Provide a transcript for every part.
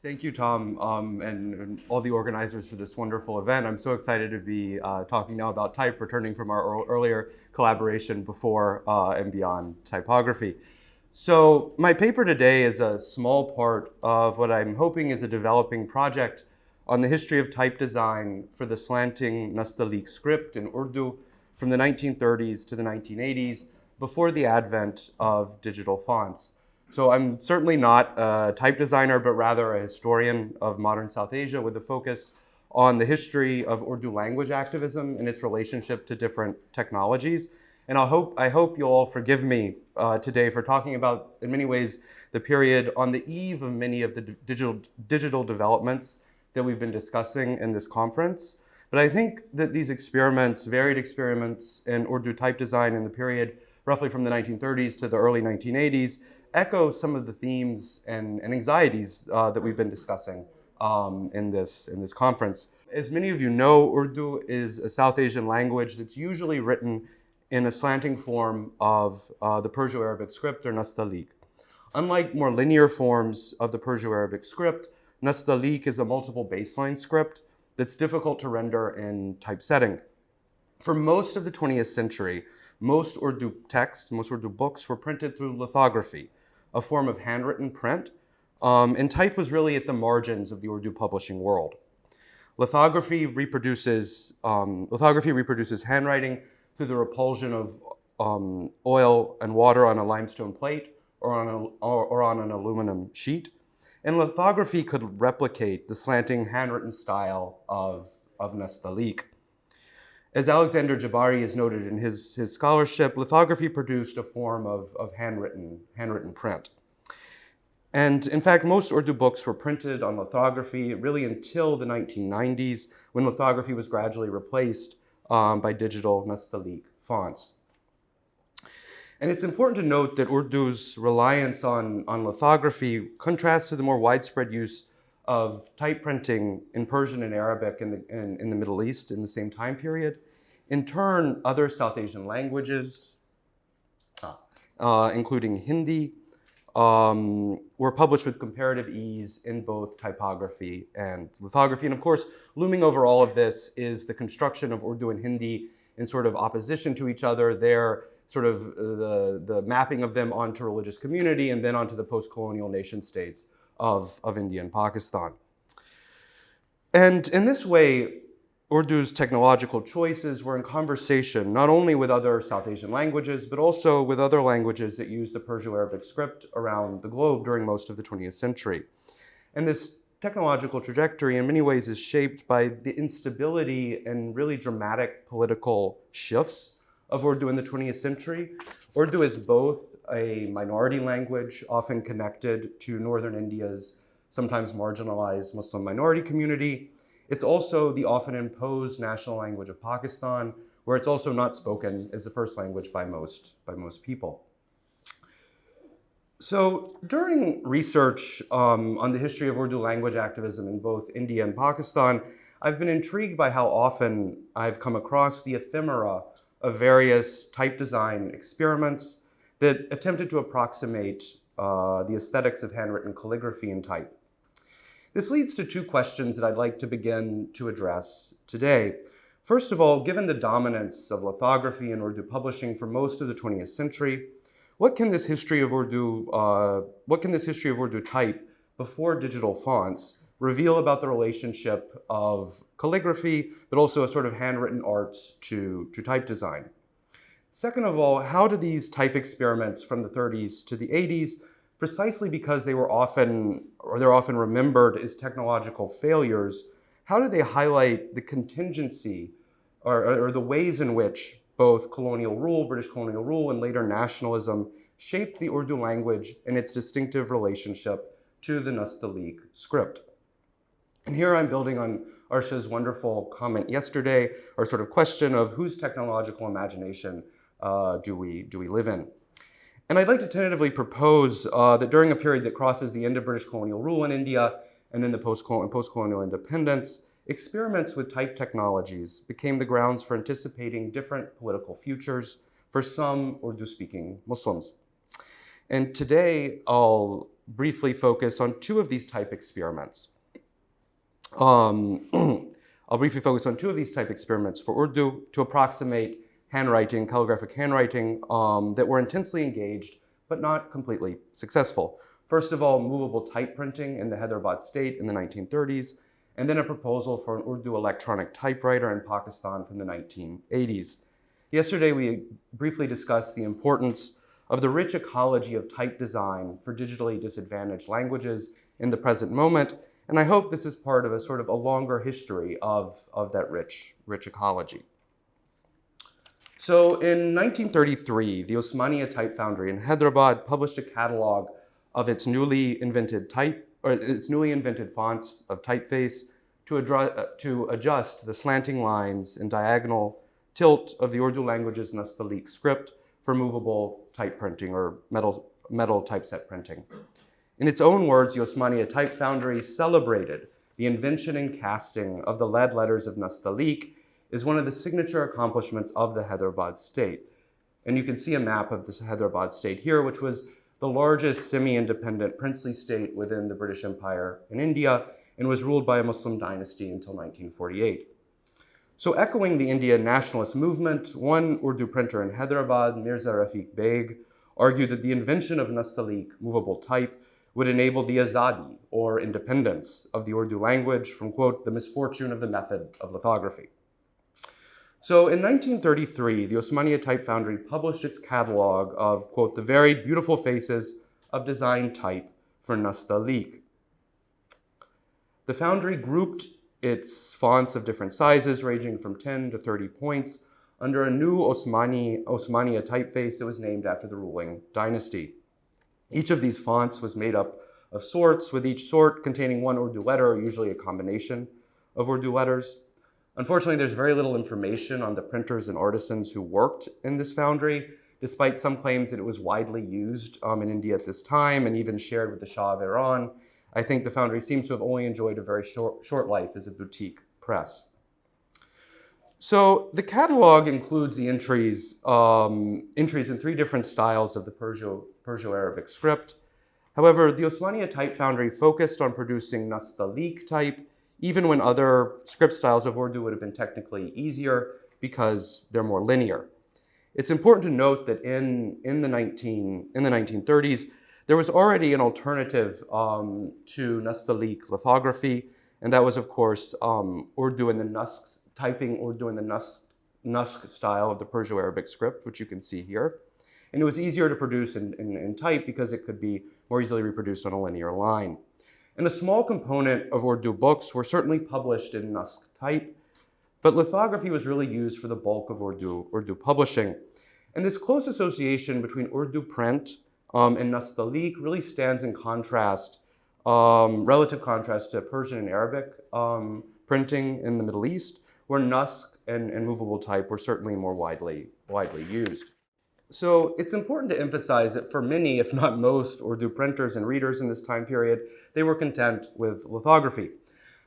Thank you, Tom, and all the organizers for this wonderful event. I'm so excited to be talking now about type, returning from our earlier collaboration before and beyond typography. So my paper today is a small part of what I'm hoping is a developing project on the history of type design for the slanting Nastaliq script in Urdu from the 1930s to the 1980s, before the advent of digital fonts. So I'm certainly not a type designer, but rather a historian of modern South Asia with a focus on the history of Urdu language activism and its relationship to different technologies. And I hope you'll all forgive me today for talking about, in many ways, the period on the eve of many of the digital developments that we've been discussing in this conference. But I think that these experiments, varied experiments in Urdu type design in the period roughly from the 1930s to the early 1980s, echo some of the themes and anxieties that we've been discussing in this conference. As many of you know, Urdu is a South Asian language that's usually written in a slanting form of the Perso-Arabic script, or Nastaliq. Unlike more linear forms of the Perso-Arabic script, Nastaliq is a multiple baseline script that's difficult to render in typesetting. For most of the 20th century, most Urdu texts, most Urdu books were printed through lithography, a form of handwritten print, and type was really at the margins of the Urdu publishing world. Lithography reproduces handwriting through the repulsion of oil and water on a limestone plate or on an aluminum sheet. And lithography could replicate the slanting handwritten style of Nastaliq. As Alexander Jabari has noted in his scholarship, lithography produced a form of handwritten print. And in fact, most Urdu books were printed on lithography really until the 1990s, when lithography was gradually replaced by digital Nastaliq fonts. And it's important to note that Urdu's reliance on lithography contrasts to the more widespread use of type printing in Persian and Arabic in the Middle East in the same time period. In turn, other South Asian languages, including Hindi, were published with comparative ease in both typography and lithography. And of course, looming over all of this is the construction of Urdu and Hindi in sort of opposition to each other. They're sort of the mapping of them onto religious community and then onto the post-colonial nation states of India and Pakistan. And in this way, Urdu's technological choices were in conversation not only with other South Asian languages, but also with other languages that used the Perso-Arabic script around the globe during most of the 20th century. And this technological trajectory in many ways is shaped by the instability and really dramatic political shifts of Urdu in the 20th century. Urdu is both a minority language, often connected to northern India's sometimes marginalized Muslim minority community. It's also the often imposed national language of Pakistan, where it's also not spoken as the first language by most people. So during research on the history of Urdu language activism in both India and Pakistan, I've been intrigued by how often I've come across the ephemera of various type design experiments that attempted to approximate the aesthetics of handwritten calligraphy in type. This leads to two questions that I'd like to begin to address today. First of all, given the dominance of lithography in Urdu publishing for most of the 20th century, what can this history of Urdu type before digital fonts reveal about the relationship of calligraphy, but also a sort of handwritten arts to type design? Second of all, how do these type experiments from the 30s to the 80s, precisely because they're often remembered as technological failures, how do they highlight the contingency or the ways in which both colonial rule, British colonial rule, and later nationalism shaped the Urdu language and its distinctive relationship to the Nastaliq script? And here I'm building on Arsha's wonderful comment yesterday, or sort of question of whose technological imagination do we live in? And I'd like to tentatively propose that during a period that crosses the end of British colonial rule in India and then the post-colonial independence, experiments with type technologies became the grounds for anticipating different political futures for some Urdu-speaking Muslims. And today, I'll briefly focus on two of these type experiments. I'll briefly focus on two of these type experiments for Urdu to approximate handwriting, calligraphic handwriting, that were intensely engaged but not completely successful. First of all, movable type printing in the Hyderabad state in the 1930s, and then a proposal for an Urdu electronic typewriter in Pakistan from the 1980s. Yesterday, we briefly discussed the importance of the rich ecology of type design for digitally disadvantaged languages in the present moment, and I hope this is part of a sort of a longer history of that rich ecology. So in 1933, the Osmania Type Foundry in Hyderabad published a catalog of its newly invented fonts of typeface to adjust the slanting lines and diagonal tilt of the Urdu language's Nastaliq script for movable type printing or metal typeset printing. In its own words, the Osmania Type Foundry celebrated the invention and casting of the lead letters of Nastaliq is one of the signature accomplishments of the Hyderabad state. And you can see a map of this Hyderabad state here, which was the largest semi-independent princely state within the British Empire in India and was ruled by a Muslim dynasty until 1948. So echoing the Indian nationalist movement, one Urdu printer in Hyderabad, Mirza Rafiq Beg, argued that the invention of Nastaliq movable type would enable the azadi, or independence, of the Urdu language from, quote, the misfortune of the method of lithography. So in 1933, the Osmania Type Foundry published its catalog of, quote, the varied beautiful faces of design type for Nastaliq. The foundry grouped its fonts of different sizes, ranging from 10 to 30 points, under a new Osmania typeface that was named after the ruling dynasty. Each of these fonts was made up of sorts, with each sort containing one Urdu letter, or usually a combination of Urdu letters. Unfortunately, there's very little information on the printers and artisans who worked in this foundry, despite some claims that it was widely used in India at this time and even shared with the Shah of Iran. I think the foundry seems to have only enjoyed a very short life as a boutique press. So the catalog includes the entries in three different styles of the Perso-Arabic script. However, the Osmania Type Foundry focused on producing Nastaliq type, even when other script styles of Urdu would have been technically easier because they're more linear. It's important to note that in the 1930s, there was already an alternative to Nastaliq lithography, and that was, of course, Urdu in the Nusk, typing Urdu in the Nusk style of the Perso-Arabic script, which you can see here. And it was easier to produce in type because it could be more easily reproduced on a linear line. And a small component of Urdu books were certainly published in Nusk type, but lithography was really used for the bulk of Urdu publishing. And this close association between Urdu print and Nastaliq really stands in contrast, relative contrast to Persian and Arabic printing in the Middle East, where Nusk and movable type were certainly more widely used. So it's important to emphasize that for many, if not most, Urdu printers and readers in this time period, they were content with lithography.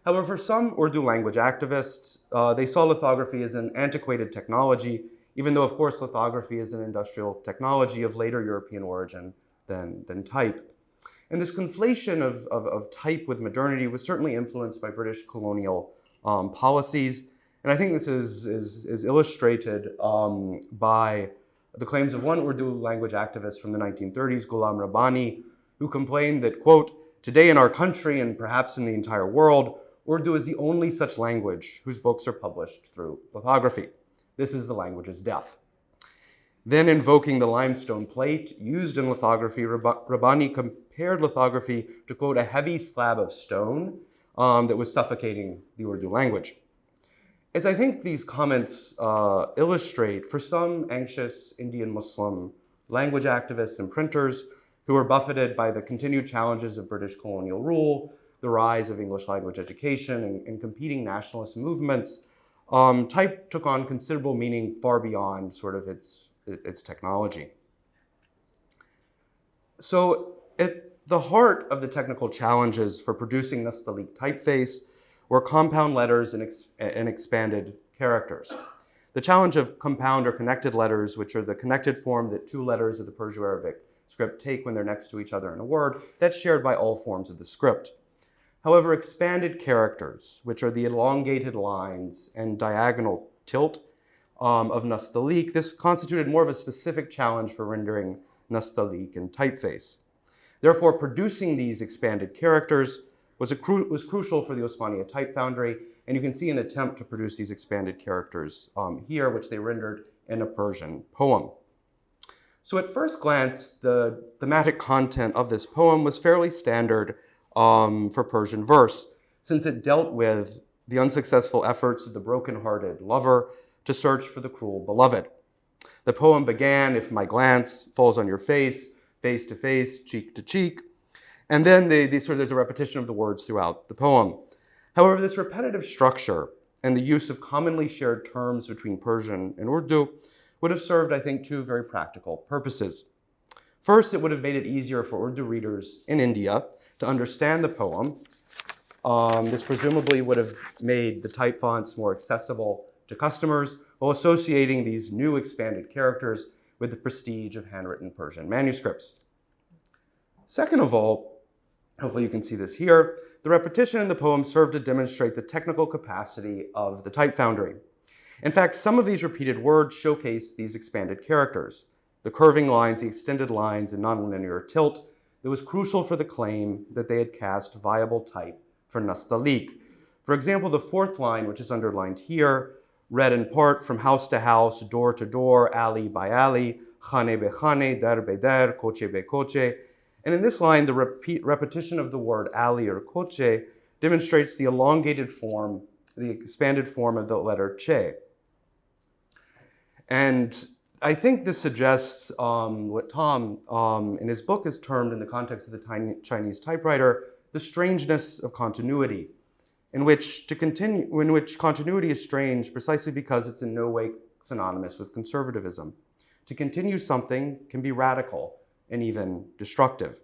However, for some Urdu language activists, they saw lithography as an antiquated technology, even though, of course, lithography is an industrial technology of later European origin than type. And this conflation of type with modernity was certainly influenced by British colonial policies. And I think this is illustrated by the claims of one Urdu language activist from the 1930s, Ghulam Rabbani, who complained that, quote, today in our country and perhaps in the entire world, Urdu is the only such language whose books are published through lithography. This is the language's death. Then invoking the limestone plate used in lithography, Rabbani compared lithography to, quote, a heavy slab of stone that was suffocating the Urdu language. As I think these comments illustrate, for some anxious Indian Muslim language activists and printers who were buffeted by the continued challenges of British colonial rule, the rise of English language education, and competing nationalist movements, type took on considerable meaning far beyond sort of its technology. So at the heart of the technical challenges for producing Nastaliq typeface were compound letters and expanded characters. The challenge of compound or connected letters, which are the connected form that two letters of the Perso-Arabic script take when they're next to each other in a word. That's shared by all forms of the script. However, expanded characters, which are the elongated lines and diagonal tilt of nastaliq, this constituted more of a specific challenge for rendering nastaliq in typeface. Therefore, producing these expanded characters was crucial for the Osmaniya type foundry, and you can see an attempt to produce these expanded characters here, which they rendered in a Persian poem. So at first glance, the thematic content of this poem was fairly standard for Persian verse, since it dealt with the unsuccessful efforts of the broken-hearted lover to search for the cruel beloved. The poem began, if my glance falls on your face to face, cheek to cheek, and then there's a repetition of the words throughout the poem. However, this repetitive structure and the use of commonly shared terms between Persian and Urdu would have served, I think, two very practical purposes. First, it would have made it easier for Urdu readers in India to understand the poem. This presumably would have made the type fonts more accessible to customers while associating these new expanded characters with the prestige of handwritten Persian manuscripts. Second of all, hopefully you can see this here, the repetition in the poem served to demonstrate the technical capacity of the type foundry. In fact, some of these repeated words showcase these expanded characters, the curving lines, the extended lines, and nonlinear tilt that was crucial for the claim that they had cast viable type for nastaliq. For example, the fourth line, which is underlined here, read in part from house to house, door to door, alley by alley, khane be khane, dar be dar, koche be koche. And in this line, the repetition of the word alley or koche demonstrates the elongated form, the expanded form of the letter che. And I think this suggests what Tom, in his book, has termed in the context of the Chinese typewriter, the strangeness of continuity, in which continuity is strange precisely because it's in no way synonymous with conservatism. To continue something can be radical and even destructive.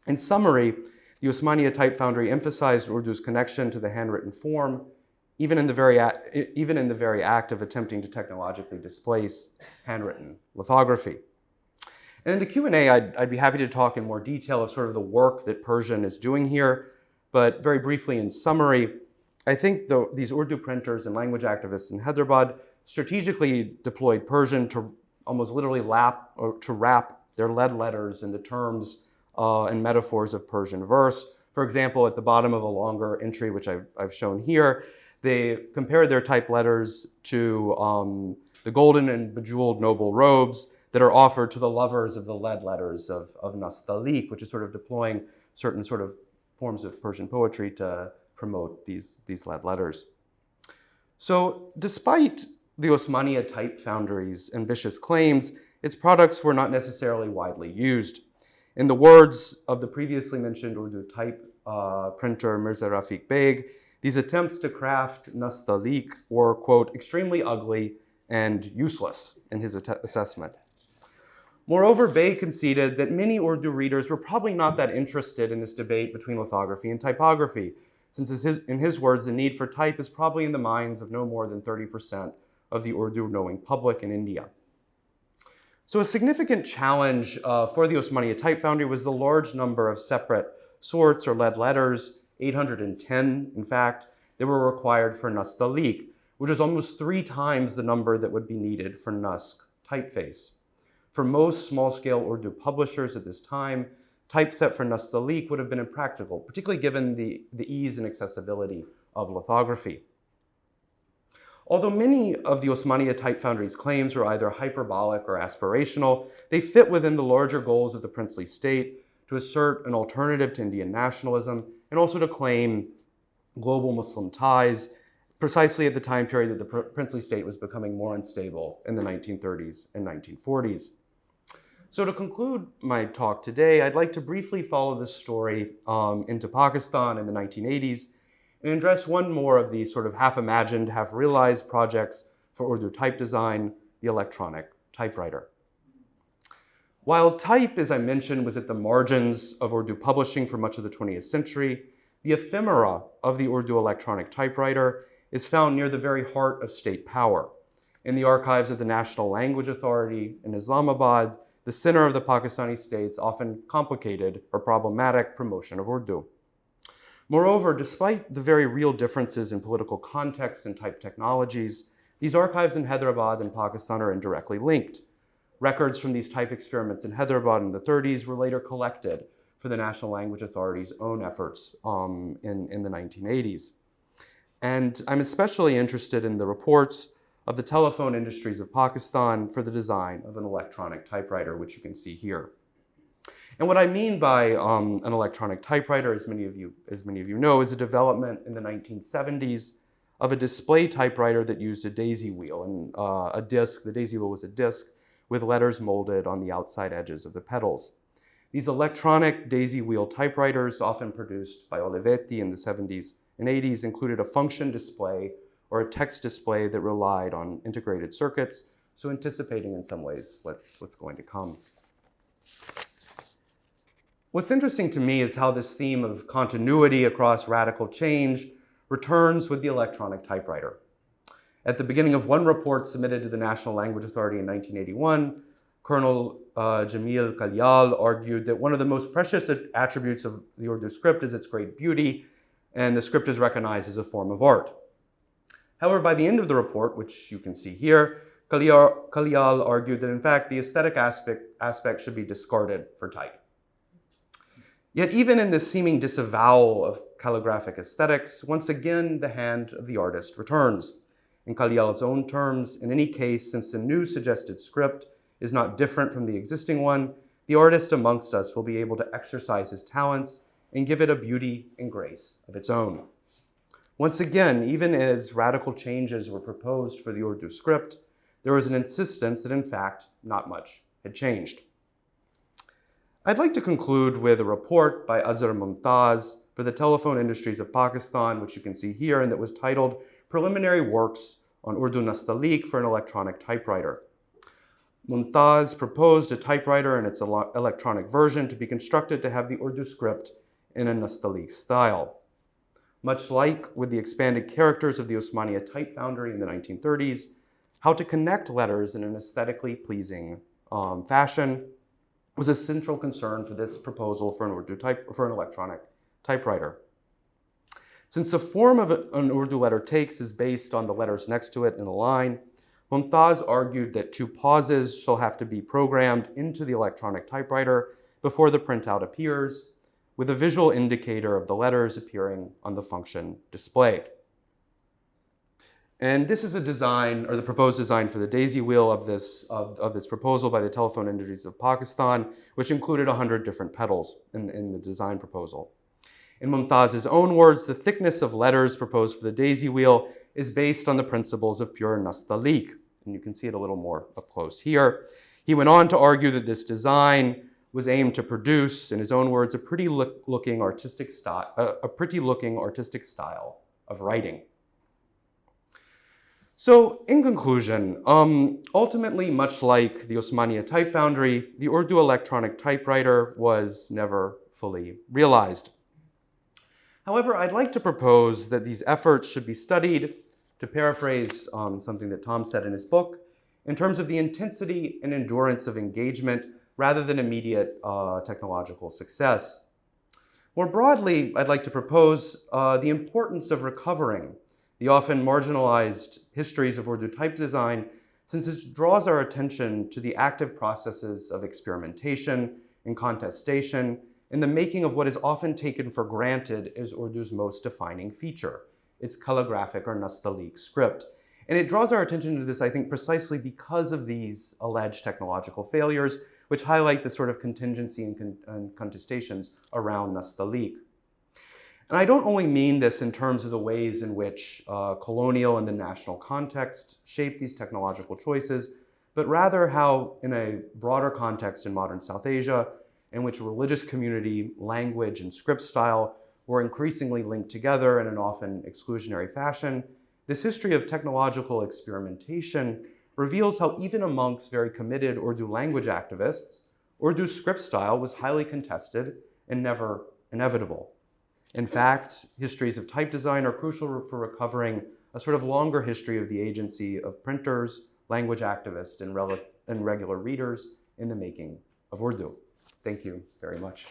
In summary, the Osmaniya type foundry emphasized Urdu's connection to the handwritten form, even in the very act of attempting to technologically displace handwritten lithography. And in the Q&A, I'd be happy to talk in more detail of sort of the work that Persian is doing here. But very briefly, in summary, I think these Urdu printers and language activists in Hyderabad strategically deployed Persian to almost literally wrap their lead letters in the terms and metaphors of Persian verse. For example, at the bottom of a longer entry, which I've shown here, they compared their type letters to the golden and bejeweled noble robes that are offered to the lovers of the lead letters of nastaliq, which is sort of deploying certain sort of forms of Persian poetry to promote these lead letters. So despite the Osmaniya type foundry's ambitious claims, its products were not necessarily widely used. In the words of the previously mentioned Urdu type printer Mirza Rafiq Beg, these attempts to craft nastaliq were, quote, extremely ugly and useless in his assessment. Moreover, Bey conceded that many Urdu readers were probably not that interested in this debate between lithography and typography, since in his words, the need for type is probably in the minds of no more than 30% of the Urdu-knowing public in India. So a significant challenge for the Osmaniya type foundry was the large number of separate sorts or lead letters, 810 in fact, that were required for nastaliq, which is almost 3 times the number that would be needed for Nusk typeface. For most small-scale Urdu publishers at this time, typeset for nastaliq would have been impractical, particularly given the ease and accessibility of lithography. Although many of the Osmaniya type foundry's claims were either hyperbolic or aspirational, they fit within the larger goals of the princely state to assert an alternative to Indian nationalism and also to claim global Muslim ties, precisely at the time period that the princely state was becoming more unstable in the 1930s and 1940s. So to conclude my talk today, I'd like to briefly follow this story into Pakistan in the 1980s and address one more of these sort of half-imagined, half-realized projects for Urdu type design, the electronic typewriter. While type, as I mentioned, was at the margins of Urdu publishing for much of the 20th century, the ephemera of the Urdu electronic typewriter is found near the very heart of state power. In the archives of the National Language Authority in Islamabad, the center of the Pakistani state's often complicated or problematic promotion of Urdu. Moreover, despite the very real differences in political context and type technologies, these archives in Hyderabad and Pakistan are indirectly linked. Records from these type experiments in Hyderabad in the 30s were later collected for the National Language Authority's own efforts in the 1980s. And I'm especially interested in the reports of the telephone industries of Pakistan for the design of an electronic typewriter, which you can see here. And what I mean by an electronic typewriter, as many of you know, is a development in the 1970s of a display typewriter that used a daisy wheel and a disc. The daisy wheel was a disc with letters molded on the outside edges of the pedals. These electronic daisy wheel typewriters, often produced by Olivetti in the 70s and 80s, included a function display or a text display that relied on integrated circuits, so anticipating in some ways what's going to come. What's interesting to me is how this theme of continuity across radical change returns with the electronic typewriter. At the beginning of one report submitted to the National Language Authority in 1981, Colonel Jamil Kalyal argued that one of the most precious attributes of the Urdu script is its great beauty, and the script is recognized as a form of art. However, by the end of the report, which you can see here, Kalyal argued that in fact the aesthetic aspect should be discarded for type. Yet even in this seeming disavowal of calligraphic aesthetics, once again the hand of the artist returns. In Kalyal's own terms, in any case, since the new suggested script is not different from the existing one, the artist amongst us will be able to exercise his talents and give it a beauty and grace of its own. Once again, even as radical changes were proposed for the Urdu script, there was an insistence that in fact not much had changed. I'd like to conclude with a report by Azhar Mumtaz for the telephone industries of Pakistan, which you can see here, and that was titled Preliminary Works on Urdu Nastaliq for an Electronic Typewriter. Mumtaz proposed a typewriter and its electronic version to be constructed to have the Urdu script in a Nastaliq style. Much like with the expanded characters of the Osmania Type Foundry in the 1930s, how to connect letters in an aesthetically pleasing fashion was a central concern for this proposal for an electronic typewriter. Since the form of an Urdu letter takes is based on the letters next to it in a line, Mumtaz argued that two pauses shall have to be programmed into the electronic typewriter before the printout appears, with a visual indicator of the letters appearing on the function display. And this is a design, or the proposed design for the daisy wheel of this proposal by the telephone industries of Pakistan, which included 100 different pedals in the design proposal. In Mumtaz's own words, the thickness of letters proposed for the daisy wheel is based on the principles of pure Nastaliq. And you can see it a little more up close here. He went on to argue that this design was aimed to produce, in his own words, a pretty looking artistic style of writing. So, in conclusion, ultimately, much like the Osmania Type Foundry, the Urdu electronic typewriter was never fully realized. However, I'd like to propose that these efforts should be studied, to paraphrase something that Tom said in his book, in terms of the intensity and endurance of engagement rather than immediate technological success. More broadly, I'd like to propose the importance of recovering the often marginalized histories of Urdu type design, since it draws our attention to the active processes of experimentation and contestation in the making of what is often taken for granted as Urdu's most defining feature, its calligraphic or Nastaliq script. And it draws our attention to this, I think, precisely because of these alleged technological failures, which highlight the sort of contingency and contestations around Nastaliq. And I don't only mean this in terms of the ways in which colonial and the national context shape these technological choices, but rather how, in a broader context in modern South Asia, in which religious community, language, and script style were increasingly linked together in an often exclusionary fashion, this history of technological experimentation reveals how even amongst very committed Urdu language activists, Urdu's script style was highly contested and never inevitable. In fact, histories of type design are crucial for recovering a sort of longer history of the agency of printers, language activists, and regular readers in the making of Urdu. Thank you very much.